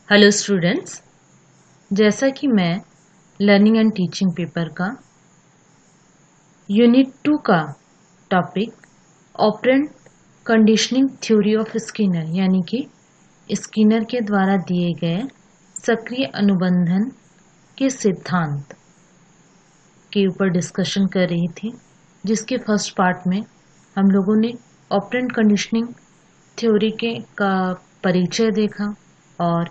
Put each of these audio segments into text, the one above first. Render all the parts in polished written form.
Hello students, जैसा कि मैं लर्निंग एंड टीचिंग पेपर का यूनिट 2 का topic operant conditioning theory of Skinner यानी कि स्किनर के द्वारा दिए गए सक्रिय अनुबंधन के सिद्धांत के ऊपर डिस्कशन कर रही थी, जिसके फर्स्ट पार्ट में हम लोगों ने ऑपरेंट कंडीशनिंग थ्योरी का परिचय देखा और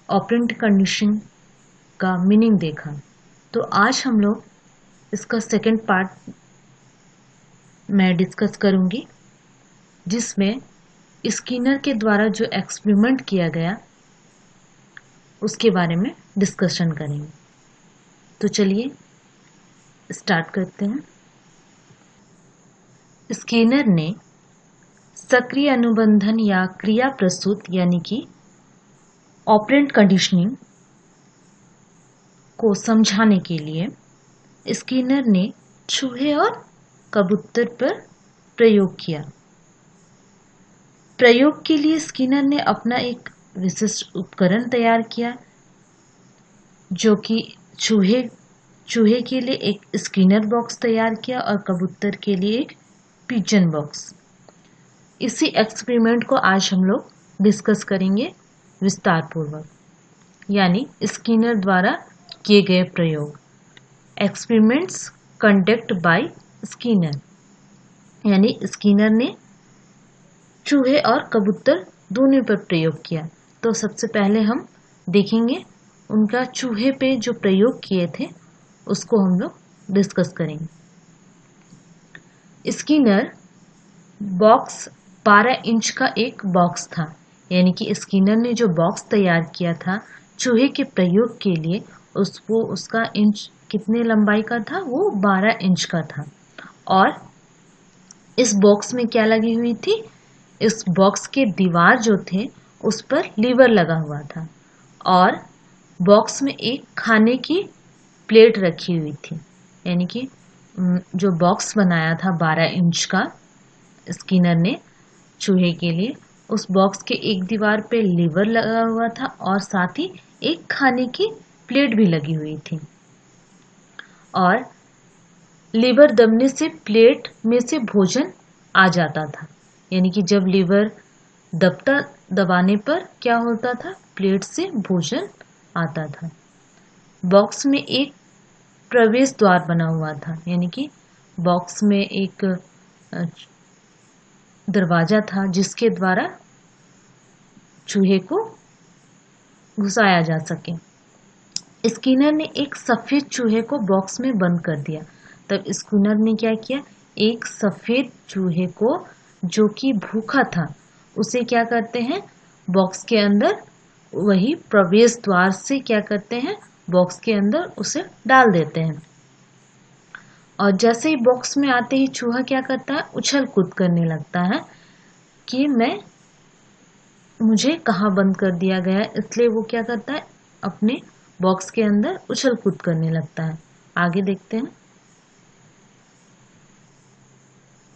ऑपरेंट कंडीशनिंग का मीनिंग देखा। तो आज हम लोग इसका सेकंड पार्ट मैं डिस्कस करूंगी, जिसमें स्किनर के द्वारा जो एक्सपेरिमेंट किया गया उसके बारे में डिस्कशन करेंगे। तो चलिए स्टार्ट करते हैं। स्किनर ने सक्रिय अनुबंधन या क्रिया प्रस्तुत यानी कि ऑपरेंट कंडीशनिंग को समझाने के लिए स्किनर ने चूहे और कबूतर पर प्रयोग किया। प्रयोग के लिए स्किनर ने अपना एक विशिष्ट उपकरण तैयार किया, जो कि चूहे के लिए एक स्किनर बॉक्स तैयार किया और कबूतर के लिए एक पिजन बॉक्स। इसी एक्सपेरिमेंट को आज हम लोग डिस्कस करेंगे विस्तार पूर्वक, यानी स्किनर द्वारा किए गए प्रयोग। एक्सपेरिमेंट्स कंडक्ट बाय स्किनर, यानी स्किनर ने चूहे और कबूतर दोनों पर प्रयोग किया। तो सबसे पहले हम देखेंगे उनका चूहे पे जो प्रयोग किए थे उसको हम लोग डिस्कस करेंगे। स्किनर बॉक्स 12 इंच का एक बॉक्स था, यानी कि स्किनर ने जो बॉक्स तैयार किया था चूहे के प्रयोग के लिए, उसका इंच कितने लंबाई का था? वो 12 इंच का था। और इस बॉक्स में क्या लगी हुई थी? इस बॉक्स के दीवार जो थे उस पर लीवर लगा हुआ था और बॉक्स में एक खाने की प्लेट रखी हुई थी। यानी कि जो बॉक्स बनाया था 12 इंच का स्किनर ने चूहे के लिए, उस बॉक्स के एक दीवार पे लीवर लगा हुआ था और साथ ही एक खाने की प्लेट भी लगी हुई थी। और लीवर दबने से प्लेट में से भोजन आ जाता था। यानी कि जब लीवर दबाने पर क्या होता था? प्लेट से भोजन आता था। बॉक्स में एक प्रवेश द्वार बना हुआ था, यानी कि बॉक्स में एक दरवाजा था जिसके द्वारा चूहे को घुसाया जा सके। स्किनर ने एक सफेद चूहे को बॉक्स में बंद कर दिया। तब स्किनर ने क्या किया? एक सफेद चूहे को जो कि भूखा था उसे क्या करते हैं? बॉक्स के अंदर, वही प्रवेश द्वार से क्या करते हैं? बॉक्स के अंदर उसे डाल देते हैं। और जैसे ही बॉक्स में आते ही चूहा क्या करता है? उछल कूद करने लगता है कि मुझे कहाँ बंद कर दिया गया है। इसलिए वो क्या करता है? अपने बॉक्स के अंदर उछल कूद करने लगता है। आगे देखते हैं।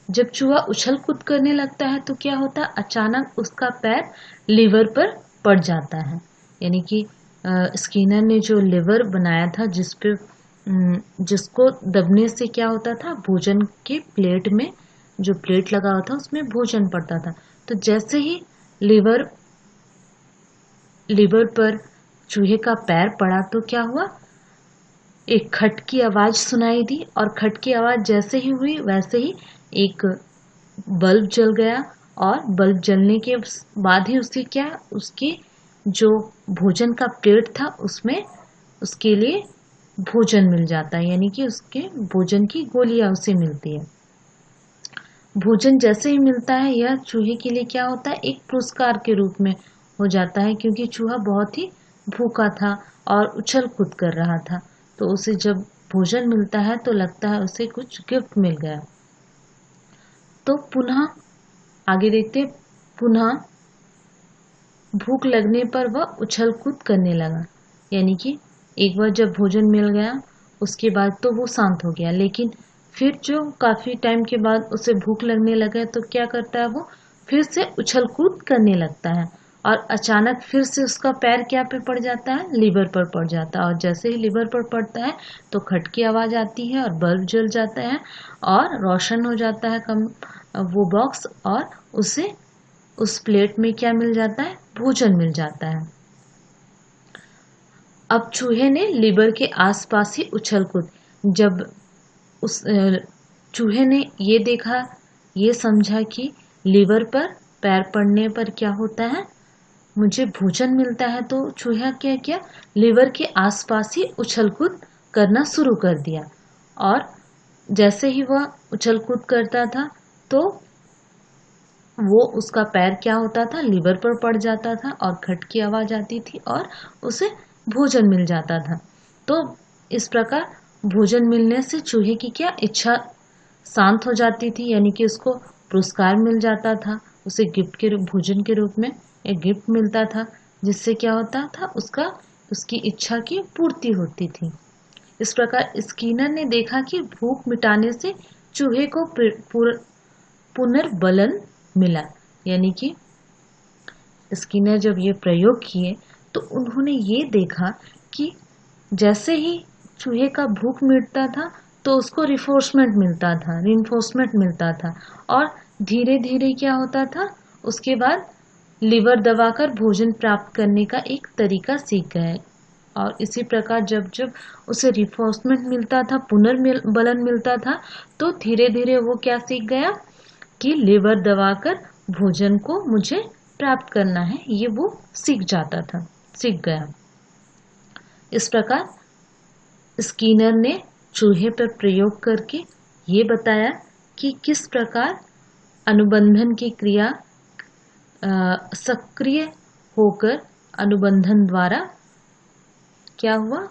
जब चूहा उछल कूद करने लगता है तो क्या होता है? अचानक उसका पैर लीवर पर पड़ जाता है। यानी कि स्किनर ने जो लीवर बनाया था जिसको दबने से क्या होता था? भोजन के प्लेट में, जो प्लेट लगा हुआ था उसमें भोजन पड़ता था। तो जैसे ही लीवर पर चूहे का पैर पड़ा तो क्या हुआ? एक खट की आवाज सुनाई दी और खट की आवाज जैसे ही हुई वैसे ही एक बल्ब जल गया और बल्ब जलने के बाद ही उसके जो भोजन का प्लेट था उसमें उसके लिए भोजन मिल जाता है। यानी कि उसके भोजन की गोलियां उसे मिलती है। भोजन जैसे ही मिलता है यह चूहे के लिए क्या होता है? एक पुरस्कार के रूप में हो जाता है, क्योंकि चूहा बहुत ही भूखा था और उछल कूद कर रहा था। तो उसे जब भोजन मिलता है तो लगता है उसे कुछ गिफ्ट मिल गया। तो पुनः आगे देखते, पुनः भूख लगने पर वह उछल कूद करने लगा। यानी कि एक बार जब भोजन मिल गया उसके बाद तो वो शांत हो गया, लेकिन फिर जो काफी टाइम के बाद उसे भूख लगने लगा तो क्या करता है? वो फिर से उछल कूद करने लगता है और अचानक फिर से उसका पैर क्या पे पड़ जाता है, लीवर पर पड़ जाता है। और जैसे ही लीवर पर पड़ता है तो खट की आवाज़ आती है और बल्ब जल जाता है और रोशन हो जाता है वो बॉक्स, और उसे उस प्लेट में क्या मिल जाता है, भोजन मिल जाता है। अब चूहे ने लीवर के आसपास ही उछल कूद, जब उस चूहे ने ये देखा, ये समझा कि लीवर पर पैर पड़ने पर क्या होता है, मुझे भोजन मिलता है, तो चूहा क्या किया, लीवर के आसपास ही उछल कूद करना शुरू कर दिया। और जैसे ही वह उछल कूद करता था तो वो उसका पैर क्या होता था, लीवर पर पड़ जाता था और खट की आवाज आती थी और उसे भोजन मिल जाता था। तो इस प्रकार भोजन मिलने से चूहे की क्या इच्छा शांत हो जाती थी, यानी कि उसको पुरस्कार मिल जाता था, उसे गिफ्ट के भोजन के रूप में एक गिफ्ट मिलता था, जिससे क्या होता था, उसकी इच्छा की पूर्ति होती थी। इस प्रकार स्किनर ने देखा कि भूख मिटाने से चूहे को पुनर्बलन मिला, यानी कि स्किनर जब ये प्रयोग किए तो उन्होंने ये देखा कि जैसे ही चूहे का भूख मिटता था तो उसको रिइंफोर्समेंट मिलता था और धीरे धीरे क्या होता था, उसके बाद लीवर दबाकर भोजन प्राप्त करने का एक तरीका सीख गए। और इसी प्रकार जब जब उसे रिइंफोर्समेंट मिलता था, पुनर्बलन मिलता था, तो धीरे धीरे वो क्या सीख गया कि लीवर दबाकर भोजन को मुझे प्राप्त करना है, ये वो सीख गया। इस प्रकार स्किनर ने चूहे पर प्रयोग करके ये बताया कि किस प्रकार अनुबंधन की क्रिया सक्रिय होकर अनुबंधन द्वारा क्या हुआ,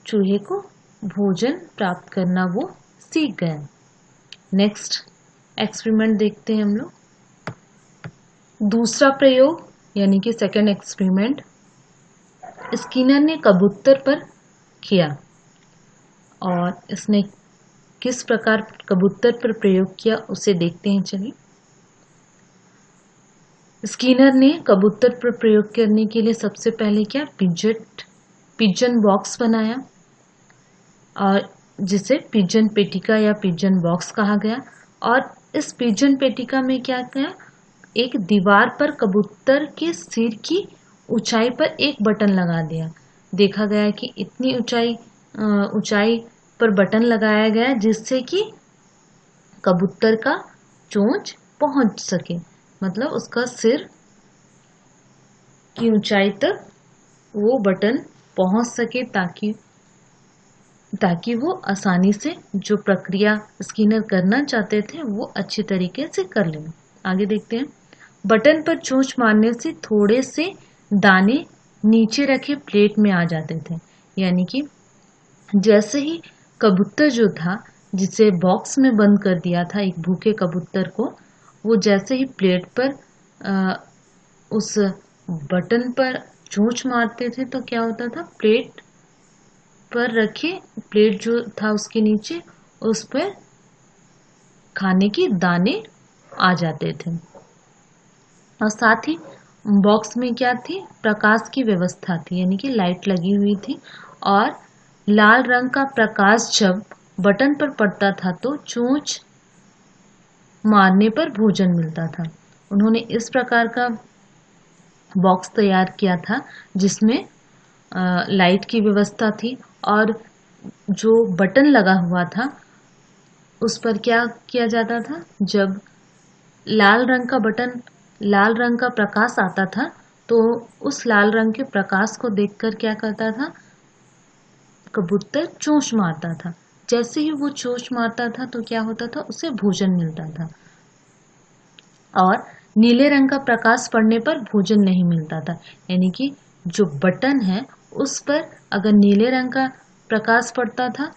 चूहे को भोजन प्राप्त करना वो सीख गया। नेक्स्ट एक्सपेरिमेंट देखते हैं हम लोग। दूसरा प्रयोग यानी कि सेकंड एक्सपेरिमेंट स्किनर ने कबूतर पर किया, और इसने किस प्रकार कबूतर पर प्रयोग किया उसे देखते हैं। चलिए, स्किनर ने कबूतर पर प्रयोग करने के लिए सबसे पहले क्या, पिजन बॉक्स बनाया, और जिसे पिजन पेटिका या पिजन बॉक्स कहा गया। और इस पिजन पेटिका में क्या किया, एक दीवार पर कबूतर के सिर की ऊंचाई पर एक बटन लगा दिया। देखा गया कि इतनी ऊंचाई पर बटन लगाया गया जिससे कि कबूतर का चोंच पहुंच सके, मतलब उसका सिर की ऊंचाई तक वो बटन पहुंच सके, ताकि वो आसानी से जो प्रक्रिया स्किनर करना चाहते थे वो अच्छी तरीके से कर लें। आगे देखते हैं। बटन पर चोंच मारने से थोड़े से दाने नीचे रखे प्लेट में आ जाते थे, यानी कि जैसे ही कबूतर जो था, जिसे बॉक्स में बंद कर दिया था एक भूखे कबूतर को, वो जैसे ही प्लेट पर उस बटन पर चोंच मारते थे तो क्या होता था, प्लेट पर रखे प्लेट जो था उसके नीचे उस पर खाने के दाने आ जाते थे। और साथ ही बॉक्स में क्या थी, प्रकाश की व्यवस्था थी, यानी कि लाइट लगी हुई थी, और लाल रंग का प्रकाश जब बटन पर पड़ता था तो चोंच मारने पर भोजन मिलता था। उन्होंने इस प्रकार का बॉक्स तैयार किया था जिसमें लाइट की व्यवस्था थी, और जो बटन लगा हुआ था उस पर क्या किया जाता था, जब लाल रंग का प्रकाश आता था तो उस लाल रंग के प्रकाश को देखकर क्या करता था, कबूतर चोंच मारता था। जैसे ही वो चोंच मारता था तो क्या होता था, उसे भोजन मिलता था। और नीले रंग का प्रकाश पड़ने पर भोजन नहीं मिलता था, यानी कि जो बटन है उस पर अगर नीले रंग का प्रकाश पड़ता था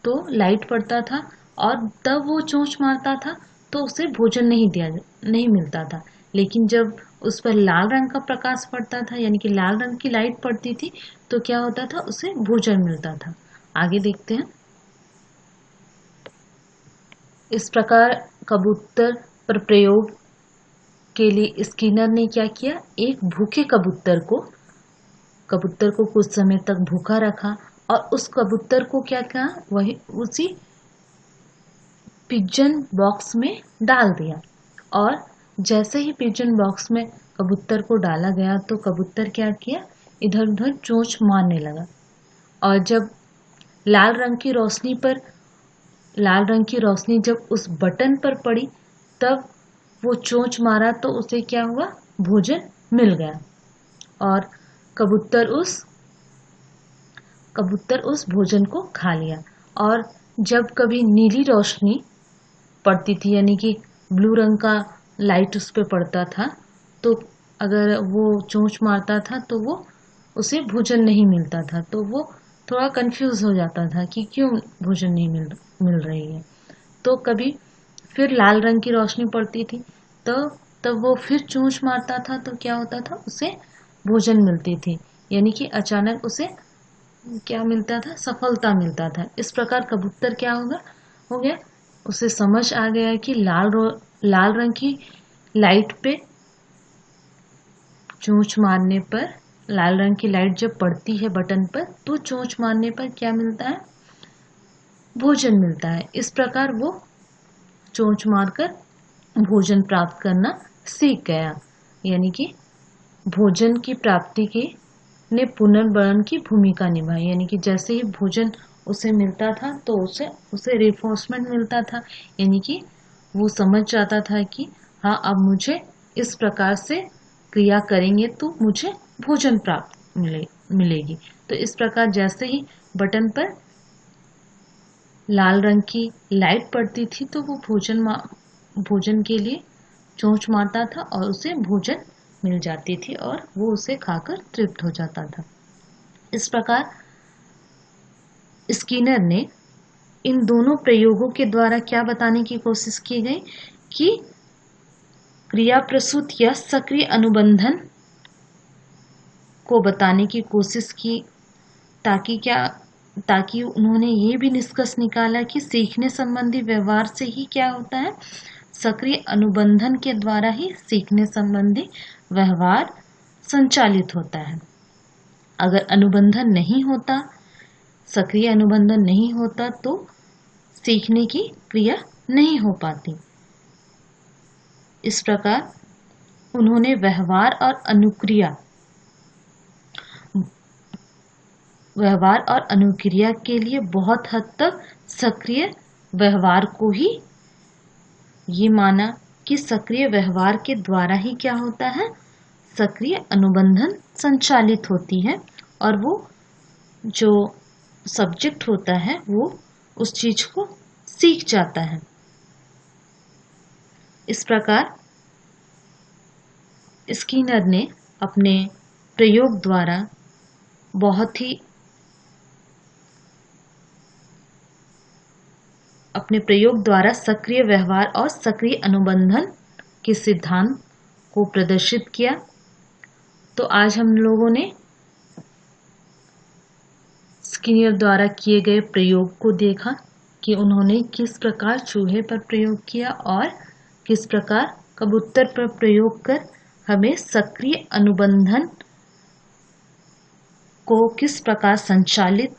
तो लाइट पड़ता था, और तब वो चोंच मारता था तो उसे भोजन नहीं मिलता था। लेकिन जब उस पर लाल रंग का प्रकाश पड़ता था, यानी कि लाल रंग की लाइट पड़ती थी, तो क्या होता था, उसे भोजन मिलता था। आगे देखते हैं। इस प्रकार कबूतर पर प्रयोग के लिए स्किनर ने क्या किया, एक भूखे कबूतर को कुछ समय तक भूखा रखा और उस कबूतर को क्या किया, वही उसी पिजन बॉक्स में डाल दिया। और जैसे ही पिजन बॉक्स में कबूतर को डाला गया तो कबूतर क्या किया, इधर उधर चोंच मारने लगा। और जब लाल रंग की रोशनी जब उस बटन पर पड़ी तब वो चोंच मारा तो उसे क्या हुआ, भोजन मिल गया और कबूतर उस भोजन को खा लिया। और जब कभी नीली रोशनी पड़ती थी, यानी कि ब्लू रंग का लाइट उस पर पड़ता था, तो अगर वो चोंच मारता था तो वो उसे भोजन नहीं मिलता था, तो वो थोड़ा कंफ्यूज हो जाता था कि क्यों भोजन नहीं मिल रही है। तो कभी फिर लाल रंग की रोशनी पड़ती थी तो तब वो फिर चोंच मारता था तो क्या होता था, उसे भोजन मिलती थी, यानी कि अचानक उसे क्या मिलता था, सफलता मिलता था। इस प्रकार कबूतर क्या हो गया, उसे समझ आ गया कि लाल रंग की लाइट पे चोंच मारने पर, लाल रंग की लाइट जब पड़ती है बटन पर तो चोंच मारने पर क्या मिलता है, भोजन मिलता है। इस प्रकार वो चोंच मारकर भोजन प्राप्त करना सीख गया, यानी कि भोजन की प्राप्ति के ने पुनर्बरण की भूमिका निभाई, यानी कि जैसे ही भोजन उसे मिलता था तो उसे रिफोर्समेंट मिलता था, यानी कि वो समझ जाता था कि हाँ, अब मुझे इस प्रकार से क्रिया करेंगे तो मुझे भोजन प्राप्त मिलेगी। तो इस प्रकार जैसे ही बटन पर लाल रंग की लाइट पड़ती थी तो वो भोजन के लिए चोंच मारता था और उसे भोजन मिल जाती थी और वो उसे खाकर तृप्त हो जाता था। इस प्रकार स्किनर ने इन दोनों प्रयोगों के द्वारा क्या बताने की कोशिश की गई कि क्रिया प्रसूत या सक्रिय अनुबंधन को बताने की कोशिश की, ताकि उन्होंने ये भी निष्कर्ष निकाला कि सीखने संबंधी व्यवहार से ही क्या होता है, सक्रिय अनुबंधन के द्वारा ही सीखने संबंधी व्यवहार संचालित होता है। अगर अनुबंधन नहीं होता, सक्रिय अनुबंधन नहीं होता तो सीखने की क्रिया नहीं हो पाती। इस प्रकार उन्होंने व्यवहार और अनुक्रिया के लिए बहुत हद तक सक्रिय व्यवहार को ही ये माना कि सक्रिय व्यवहार के द्वारा ही क्या होता है, सक्रिय अनुबंधन संचालित होती है और वो जो सब्जेक्ट होता है वो उस चीज को सीख जाता है। इस प्रकार स्किनर ने अपने प्रयोग द्वारा सक्रिय व्यवहार और सक्रिय अनुबंधन के सिद्धांत को प्रदर्शित किया। तो आज हम लोगों ने स्किनर द्वारा किए गए प्रयोग को देखा कि उन्होंने किस प्रकार चूहे पर प्रयोग किया और किस प्रकार कबूतर पर प्रयोग कर हमें सक्रिय अनुबंधन को किस प्रकार संचालित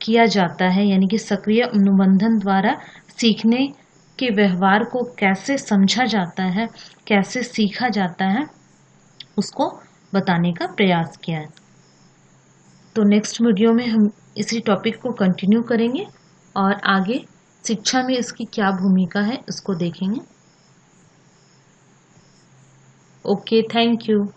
किया जाता है, यानी कि सक्रिय अनुबंधन द्वारा सीखने के व्यवहार को कैसे समझा जाता है, कैसे सीखा जाता है, उसको बताने का प्रयास किया है। तो नेक्स्ट वीडियो में हम इसी टॉपिक को कंटिन्यू करेंगे और आगे शिक्षा में इसकी क्या भूमिका है इसको देखेंगे। Okay, thank you.